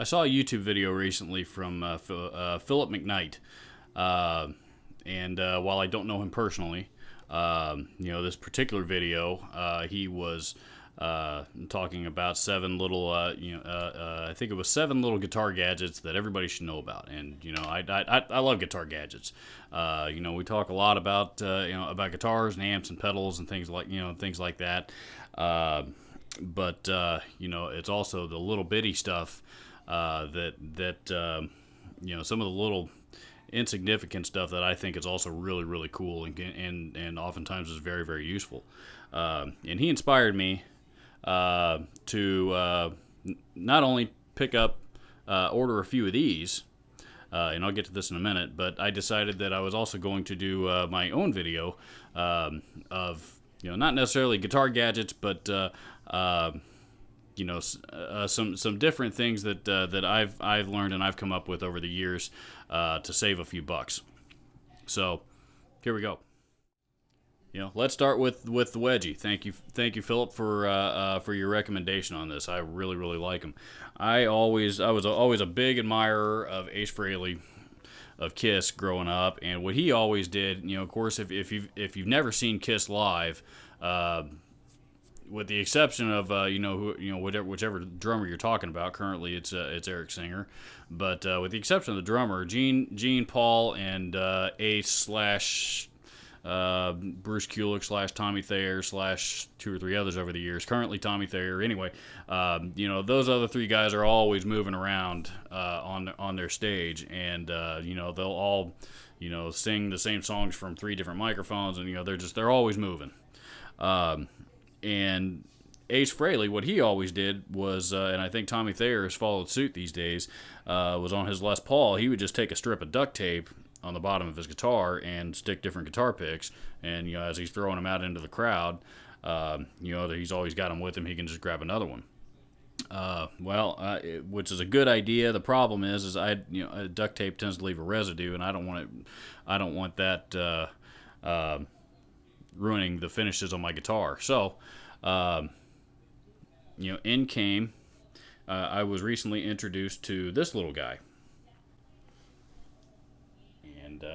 I saw a YouTube video recently from Philip McKnight, and while I don't know him personally, this particular video, he was talking about I think it was 7 little guitar gadgets that everybody should know about. And I love guitar gadgets. We talk a lot about about guitars and amps and pedals and things like that. But it's also the little bitty stuff that some of the little insignificant stuff that I think is also really, really cool and oftentimes is very, very useful. And he inspired me to not only pick up, order a few of these, and I'll get to this in a minute, but I decided that I was also going to do my own video of, not necessarily guitar gadgets, but some different things that I've learned and I've come up with over the years to save a few bucks. So here we go. Let's start with the Wedgie. Thank you, Philip, for your recommendation on this. I really, really like him. I was always a big admirer of Ace Frehley of Kiss growing up, and what he always did. Of course, if you've never seen Kiss live, with the exception of whichever drummer you're talking about. Currently, it's Eric Singer, but with the exception of the drummer, Gene, Paul, and Ace slash Bruce Kulick / Tommy Thayer / 2 or 3 others over the years. Currently Tommy Thayer. Anyway, those other 3 guys are always moving around on their stage, and they'll all sing the same songs from 3 different microphones, and they're always moving. And Ace Frehley, what he always did was, and I think Tommy Thayer has followed suit these days, was on his Les Paul. He would just take a strip of duct tape on the bottom of his guitar and stick different guitar picks, and as he's throwing them out into the crowd, he's always got them with him. He can just grab another one. Which is a good idea. The problem is duct tape tends to leave a residue, and I don't want that ruining the finishes on my guitar. So, in came. I was recently introduced to this little guy. And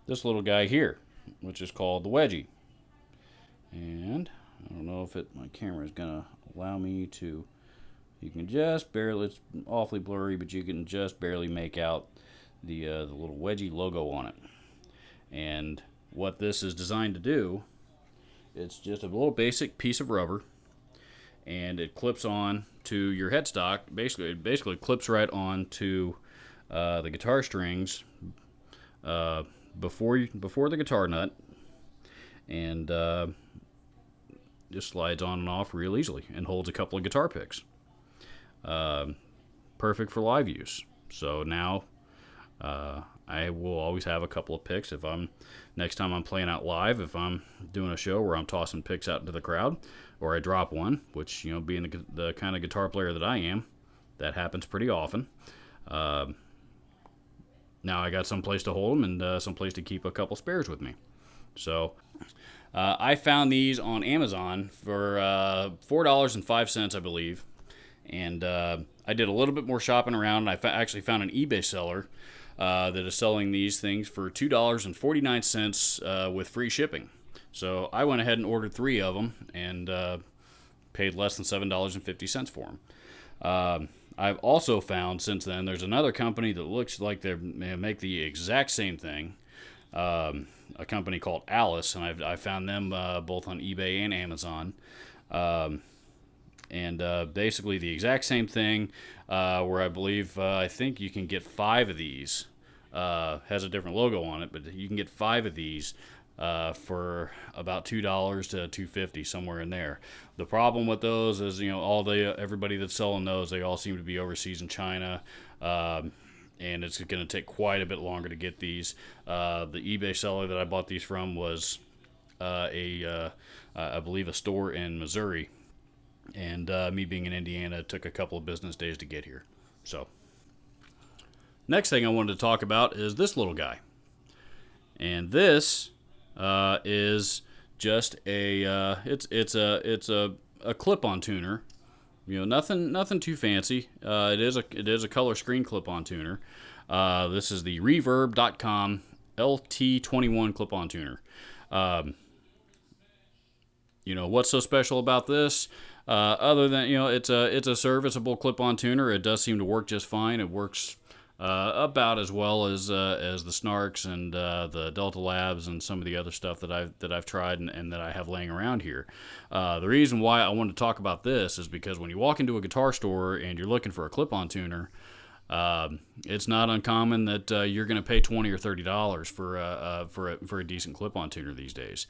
this little guy here, which is called the Wedgie. And I don't know if my camera is gonna allow me to. You can just barely. It's awfully blurry, but you can just barely make out the little Wedgie logo on it. And what this is designed to do, it's just a little basic piece of rubber, and it clips on to your headstock. It basically clips right on to the guitar strings before the guitar nut, and just slides on and off real easily and holds a couple of guitar picks. Perfect for live use. So now I will always have a couple of picks next time I'm playing out live. If I'm doing a show where I'm tossing picks out into the crowd, or I drop one, which being the kind of guitar player that I am, that happens pretty often. Now I got some place to hold them and some place to keep a couple spares with me. So I found these on Amazon for $4.05, I believe. And I did a little bit more shopping around, and I actually found an eBay seller that is selling these things for $2.49 with free shipping. So I went ahead and ordered 3 of them and paid less than $7.50 for them. I've also found since then there's another company that looks like they make the exact same thing, a company called Alice, and I found them both on eBay and Amazon. Basically the exact same thing, where I think you can get 5 of these. Has a different logo on it, but you can get 5 of these for about $2 to $2.50, somewhere in there. The problem with those is, everybody that's selling those, they all seem to be overseas in China, and it's going to take quite a bit longer to get these. The eBay seller that I bought these from was I believe a store in Missouri, and me being in Indiana, it took a couple of business days to get here. So, next thing I wanted to talk about is this little guy, and this is just it's a clip-on tuner. Nothing too fancy. It is a color screen clip-on tuner. This is the Reverb.com LT21 clip-on tuner. What's so special about this? Other than it's a serviceable clip-on tuner. It does seem to work just fine. It works about as well as the Snarks and the Delta Labs and some of the other stuff that I've tried and that I have laying around here. The reason why I wanted to talk about this is because when you walk into a guitar store and you're looking for a clip-on tuner, it's not uncommon that you're going to pay $20 or $30 for a decent clip-on tuner these days.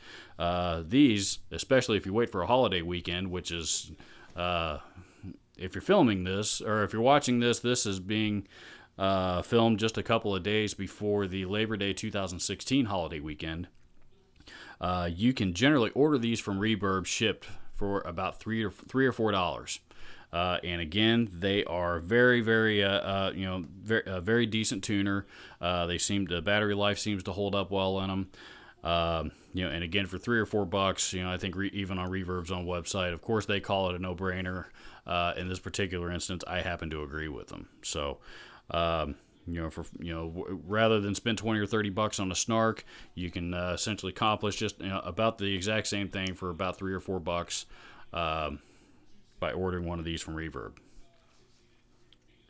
These, especially if you wait for a holiday weekend, which is if you're filming this or if you're watching this, this is being filmed just a couple of days before the Labor Day 2016 holiday weekend. You can generally order these from Reverb shipped for about $3 or $4. And again, they are very, very, very decent tuner. The battery life seems to hold up well in them. And again, for $3 or $4, I think even on Reverb's own website, of course, they call it a no-brainer. In this particular instance, I happen to agree with them. So, rather than spend $20 or $30 on a Snark, you can essentially accomplish just about the exact same thing for about $3 or $4 by ordering one of these from Reverb.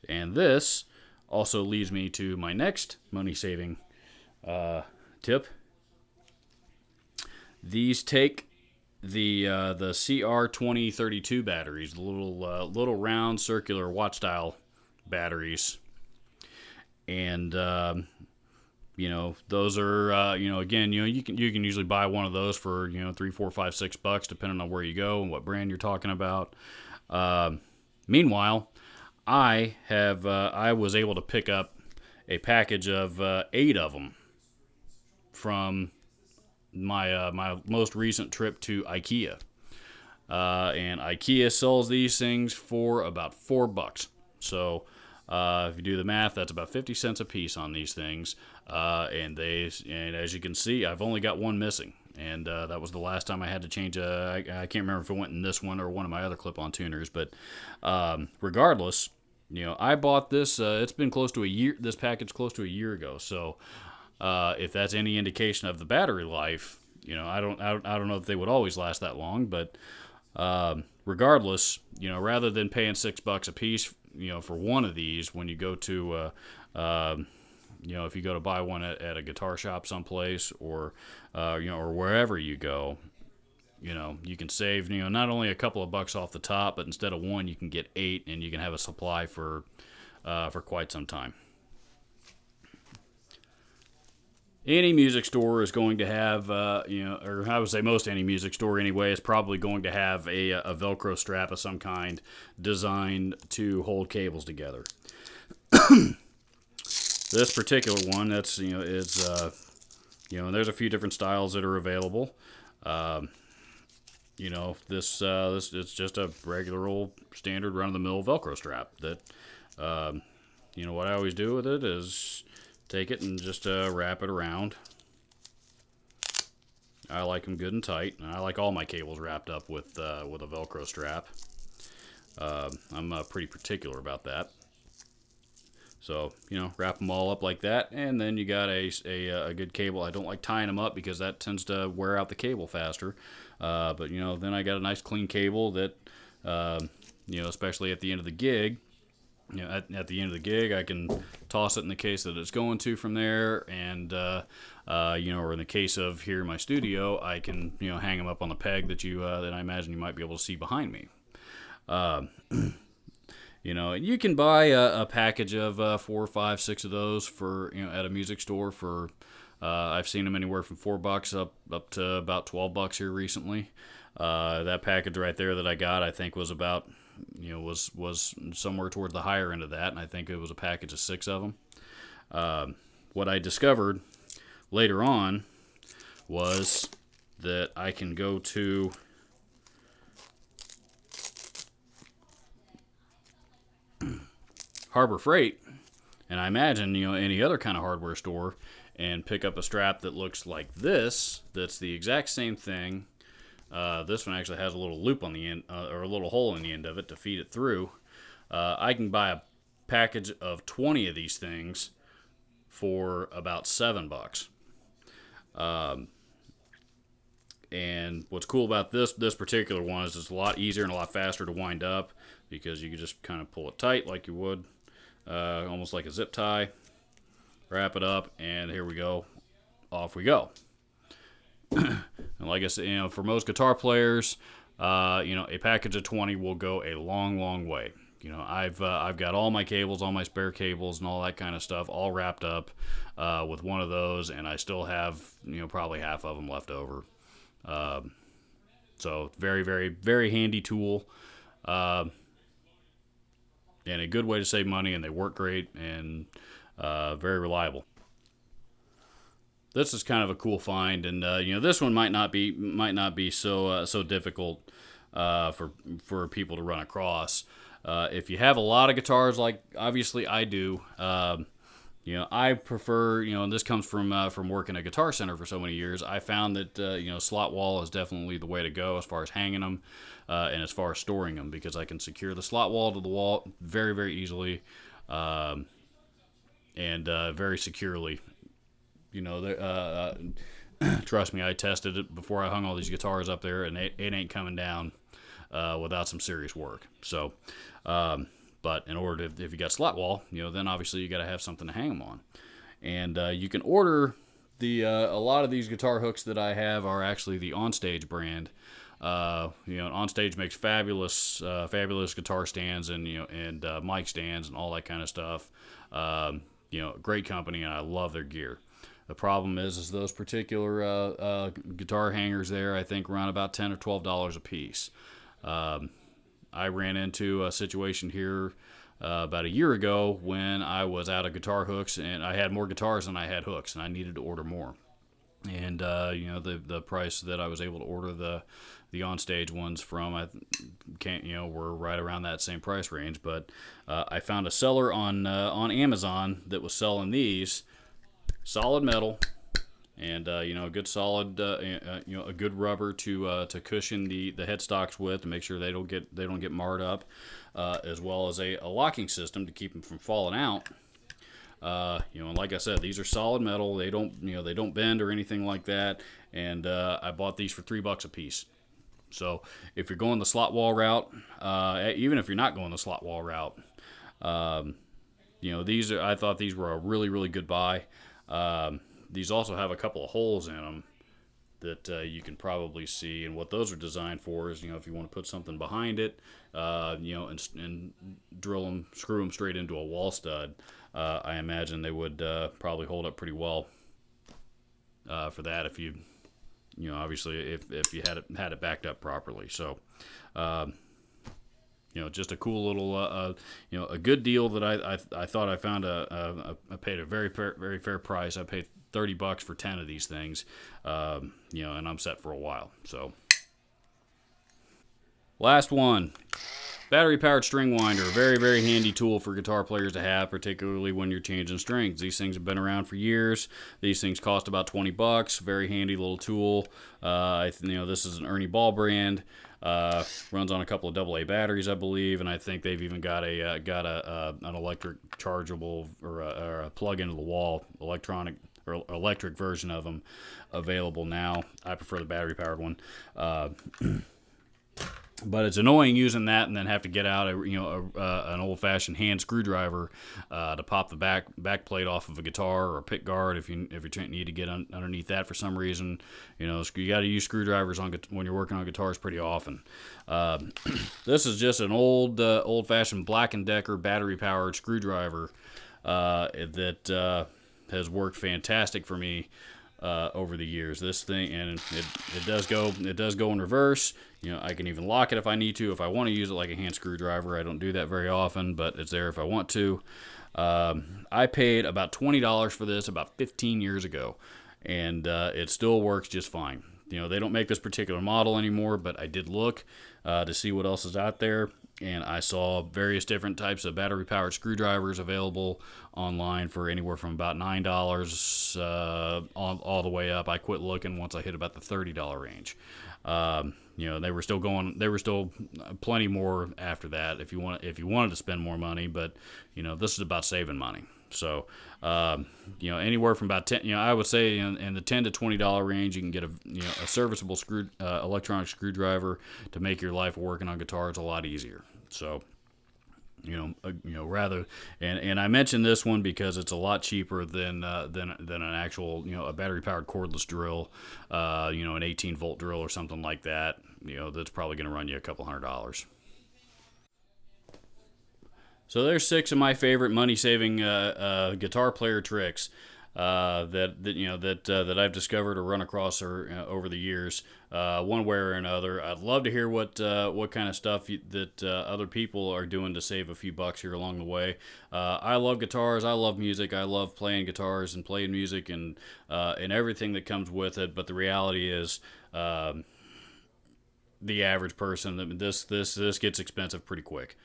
And this also leads me to my next money-saving tip. These take the CR2032 batteries, the little round circular watch dial batteries, and those are again you can usually buy one of those for $3, $4, $5, $6 depending on where you go and what brand you're talking about. Meanwhile, I was able to pick up a package of 8 of them from my most recent trip to IKEA. And IKEA sells these things for about $4. So if you do the math, that's about 50 cents a piece on these things. And as you can see, I've only got one missing. And that was the last time I had to change I can't remember if it went in this one or one of my other clip-on tuners. But regardless, I bought this. It's been close to a year. This package close to a year ago. So if that's any indication of the battery life, I don't know if they would always last that long. But regardless, rather than paying $6 a piece, for one of these, when you go to if you go to buy one at a guitar shop someplace or wherever you go, you can save, not only a couple of bucks off the top, but instead of one, you can get 8 and you can have a supply for quite some time. Any music store is going to have, or I would say most any music store anyway, is probably going to have a Velcro strap of some kind designed to hold cables together. This particular one, that's there's a few different styles that are available. This it's just a regular old standard run-of-the-mill Velcro strap. That what I always do with it is take it and just wrap it around. I like them good and tight, and I like all my cables wrapped up with a Velcro strap. I'm pretty particular about that. So, wrap them all up like that, and then you got a good cable. I don't like tying them up because that tends to wear out the cable faster. But, then I got a nice clean cable that, especially at the end of the gig, at the end of the gig, I can toss it in the case that it's going to from there, and, or in the case of here in my studio, I can, hang them up on the peg that that I imagine you might be able to see behind me. You can buy a package of 4, 5, 6 of those for at a music store for I've seen them anywhere from $4 up to about $12 here recently. That package right there that I got, I think was about was somewhere towards the higher end of that, and I think it was a package of 6 of them. What I discovered later on was that I can go to Harbor Freight, and I imagine, you know, any other kind of hardware store, and pick up a strap that looks like this, that's the exact same thing. This one actually has a little loop on the end, or a little hole in the end of it to feed it through. I can buy a package of 20 of these things for about $7. And what's cool about this particular one is it's a lot easier and a lot faster to wind up, because you can just kind of pull it tight like you would, almost like a zip tie. Wrap it up, and here we go. Off we go. And like I said, you know, for most guitar players, you know, a package of 20 will go a long, long way. You know, I've got all my cables, all my spare cables, and all that kind of stuff all wrapped up with one of those, and I still have, you know, probably half of them left over. So very, very, very handy tool, and a good way to save money, and they work great, and very reliable. This is kind of a cool find, and you know, this one might not be so difficult for people to run across. If you have a lot of guitars, like obviously I do, you know, I prefer, you know, and this comes from working at Guitar Center for so many years. I found that you know, Slatwall is definitely the way to go as far as hanging them and as far as storing them, because I can secure the Slatwall to the wall very, very easily, and very securely. You know, trust me, I tested it before I hung all these guitars up there, and it ain't coming down without some serious work. So, but in order to, if you got Slatwall, you know, then obviously you got to have something to hang them on. And you can order a lot of these guitar hooks that I have are actually the Onstage brand. You know, Onstage makes fabulous guitar stands, and you know, and mic stands and all that kind of stuff. You know, great company, and I love their gear. The problem is those particular guitar hangers there, I think, run about $10 or $12 a piece. I ran into a situation here about a year ago when I was out of guitar hooks, and I had more guitars than I had hooks, and I needed to order more. And you know, the price that I was able to order the Onstage ones from, you know, were right around that same price range. But I found a seller on Amazon that was selling these. Solid metal, and you know, a good solid, you know, a good rubber to cushion the headstocks with, to make sure they don't get marred up, as well as a locking system to keep them from falling out. You know, and like I said, these are solid metal. They don't bend or anything like that. And I bought these for $3 a piece. So if you're going the Slatwall route, even if you're not going the Slatwall route, you know, I thought these were a really, really good buy. These also have a couple of holes in them that you can probably see, and what those are designed for is, you know, if you want to put something behind it, you know, and screw them straight into a wall stud. I imagine they would probably hold up pretty well for that, if you know, obviously if you had it backed up properly. So you know, just a cool little, you know, a good deal that I thought I found. I paid a very fair price. I paid $30 for 10 of these things, you know, and I'm set for a while. So, last one, battery-powered string winder. Very, very handy tool for guitar players to have, particularly when you're changing strings. These things have been around for years. These things cost about $20. Very handy little tool. You know, this is an Ernie ball brand. Runs on a couple of AA batteries, I believe, and I think they've even got an electric chargeable or a plug into the wall electric version of them available now. I prefer the battery powered one, but it's annoying using that and then have to get out an old fashioned hand screwdriver to pop the back plate off of a guitar or a pick guard if you need to get underneath that for some reason. You know, you got to use screwdrivers when you're working on guitars pretty often. This is just an old fashioned Black & Decker battery powered screwdriver that has worked fantastic for me over the years. This thing, and it does go in reverse. You know, I can even lock it if I need to, if I want to use it like a hand screwdriver. I don't do that very often, but it's there if I want to. I paid about $20 for this about 15 years ago, and it still works just fine. They don't make this particular model anymore, but I did look to see what else is out there, and I saw various different types of battery-powered screwdrivers available online for anywhere from about $9 all the way up. I quit looking once I hit about the $30 range. They were still going. There were still plenty more after that if you wanted to spend more money. But this is about saving money. So anywhere from about 10. I would say in the $10 to $20 range, you can get a serviceable electronic screwdriver to make your life working on guitars a lot easier. So. Rather, and I mentioned this one because it's a lot cheaper than an actual, a battery-powered cordless drill, an 18-volt drill or something like that. That's probably going to run you a couple $100. So there's 6 of my favorite money-saving guitar player tricks that I've discovered or run across over the years, one way or another. I'd love to hear what kind of stuff that other people are doing to save a few bucks here along the way. I love guitars. I love music. I love playing guitars and playing music and everything that comes with it. But the reality is, the average person, this gets expensive pretty quick.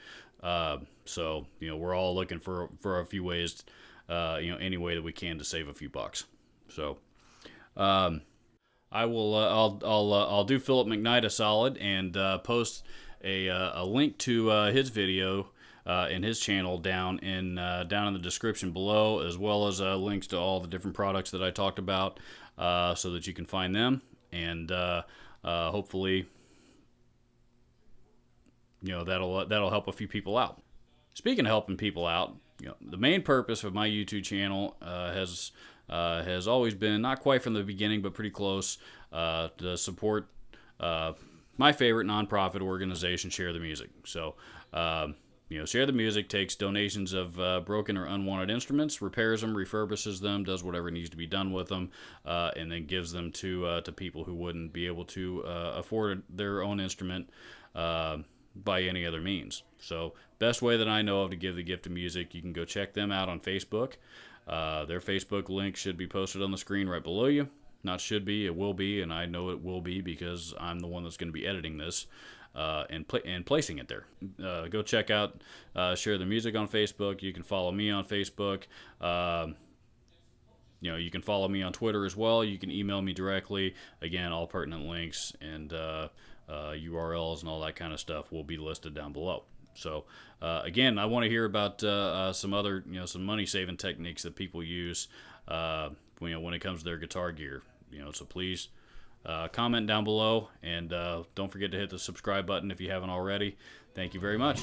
So we're all looking for a few ways. Any way that we can to save a few bucks. So, I will. I'll do Philip McKnight a solid and post a link to his video and his channel down in the description below, as well as links to all the different products that I talked about, so that you can find them and hopefully, that'll help a few people out. Speaking of helping people out. The main purpose of my YouTube channel has always been, not quite from the beginning, but pretty close, to support my favorite nonprofit organization, Share the Music. So, Share the Music takes donations of broken or unwanted instruments, repairs them, refurbishes them, does whatever needs to be done with them, and then gives them to people who wouldn't be able to afford their own instrument by any other means. So best way that I know of to give the gift of music, you can go check them out on Facebook. Their Facebook link should be posted on the screen right below you. Not should be, it will be, and I know it will be because I'm the one that's going to be editing this and placing it there. Go check out Share the Music on Facebook. You can follow me on Facebook. You can follow me on Twitter as well. You can email me directly. Again, all pertinent links and URLs and all that kind of stuff will be listed down below. So, again, I want to hear about some other, some money-saving techniques that people use, when it comes to their guitar gear. So please comment down below, and don't forget to hit the subscribe button if you haven't already. Thank you very much.